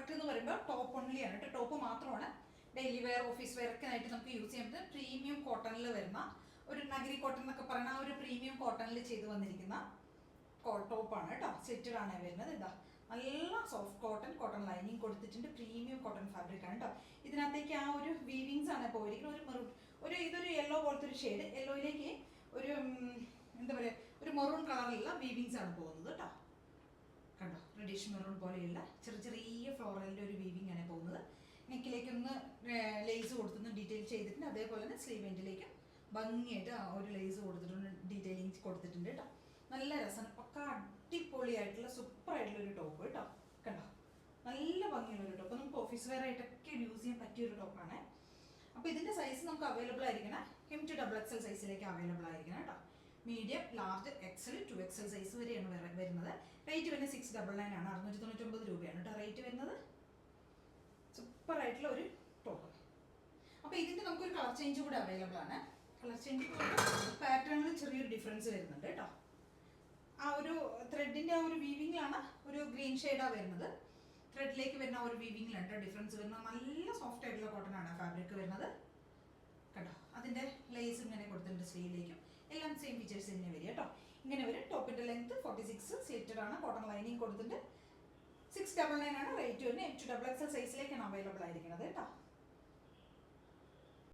Product എന്ന് പറയുമ്പോൾ top only ആണ് കേട്ടോ. ടോപ്പ് മാത്രമാണ്. ഡെയിലി വെയർ, ഓഫീസ് വെയർ ഒക്കെ ആയിട്ട് നമുക്ക് യൂസ് ചെയ്യാൻ പറ്റുന്ന പ്രീമിയം കോട്ടണിൽ വരുന്ന ഒരു നഗരി കോട്ടൺ എന്നൊക്കെ പറയുന്ന ആ ഒരു പ്രീമിയം കോട്ടണിൽ ചെയ്ത് വന്നിരിക്കുന്ന ടോപ്പാണ് കേട്ടോ. സെറ്റഡ് ആണ് വരുന്നത്. ഇതാ നല്ല സോഫ്റ്റ് കോട്ടൺ ലൈനിങ് കൊടുത്തിട്ടുണ്ട്. പ്രീമിയം കോട്ടൺ ഫാബ്രിക് ആണ് കേട്ടോ. ഇതിനകത്തേക്ക് ആ ഒരു വീവിങ്സ് ആണ് പോയിരിക്കുന്നത്. ഒരു മെറൂൺ, ഇതൊരു യെല്ലോ പോലത്തെ ഒരു ഷെയ്ഡ്. യെല്ലോയിലേക്ക് ഒരു എന്താ പറയുക, ഒരു മെറൂൺ കളറിലുള്ള വീവിങ്സ് ആണ് പോകുന്നത് കേട്ടോ. കണ്ടോ, റെഡിഷ് മെറൂൺ പോലെയുള്ള ചെറിയ ഫ്ലോറലിൻ്റെ ഒരു വീവിങ് ആണ് പോകുന്നത്. നെക്കിലേക്ക് ഒന്ന് ലേസ് കൊടുത്തൊന്ന് ഡീറ്റെയിൽ ചെയ്തിട്ടുണ്ട്. അതേപോലെ തന്നെ സ്ലീവ് എൻഡിലേക്കും ഭംഗിയായിട്ട് ആ ഒരു ലേസ് കൊടുത്തിട്ടുണ്ട്, ഡീറ്റെയിലിങ്സ് കൊടുത്തിട്ടുണ്ട് കേട്ടോ. നല്ല രസമാണ്. പക്ക അടിപൊളിയായിട്ടുള്ള സൂപ്പറായിട്ടുള്ള ഒരു ടോപ്പ് കേട്ടോ. കണ്ടോ, നല്ല ഭംഗിയുള്ള ഒരു ടോപ്പ്. നമുക്ക് ഓഫീസ് വെയർ ആയിട്ടൊക്കെ യൂസ് ചെയ്യാൻ പറ്റിയൊരു ടോപ്പാണ്. അപ്പോൾ ഇതിൻ്റെ സൈസ് നമുക്ക് അവൈലബിൾ ആയിരിക്കണം. M2XXL സൈസിലേക്ക് അവൈലബിൾ ആയിരിക്കണം കേട്ടോ. Medium, large, XL, 2XL size വരെയാണ് വരുന്നത്. റേറ്റ് വരുന്നത് 699 ആണ്. 699 രൂപയാണ് കേട്ടോ റേറ്റ് വരുന്നത്. സൂപ്പറായിട്ടുള്ള ഒരു ടോപ്പ്. അപ്പോൾ ഇതിൻ്റെ നമുക്കൊരു കളർ ചേഞ്ച് കൂടെ അവൈലബിൾ ആണ്. കളർ ചേഞ്ച് പാറ്റേണിൽ ചെറിയൊരു ഡിഫറൻസ് വരുന്നുണ്ട് കേട്ടോ. ആ ഒരു ത്രെഡിൻ്റെ ആ ഒരു വീവിങ്ങിലാണ് ഒരു ഗ്രീൻ ഷെയ്ഡാണ് വരുന്നത്. ത്രെഡിലേക്ക് വരുന്ന ആ ഒരു വീവിങ്ങിലാണ് ഡിഫറൻസ് വരുന്നത്. നല്ല സോഫ്റ്റ് ആയിട്ടുള്ള കോട്ടൺ ആണ് ഫാബ്രിക് വരുന്നത് കേട്ടോ. അതിൻ്റെ ലേസ് ഇങ്ങനെ കൊടുത്തിട്ടുണ്ട് സ്ലീവിലേക്കും. എല്ലാം സെയിം ഫീച്ചേഴ്സ് തന്നെ വരിക കേട്ടോ. ഇങ്ങനെ വരും. ടോപ്പിൻ്റെ ലെങ്ത് 46 സ്ലിറ്റഡ് ആണ്. കോട്ടൺ ലൈനിങ് കൊടുത്തിട്ട് 699 ആണ് റേറ്റ് വരുന്നത്. M2XXL സൈസിലേക്കാണ് അവൈലബിൾ ആയിരിക്കുന്നത് കേട്ടോ.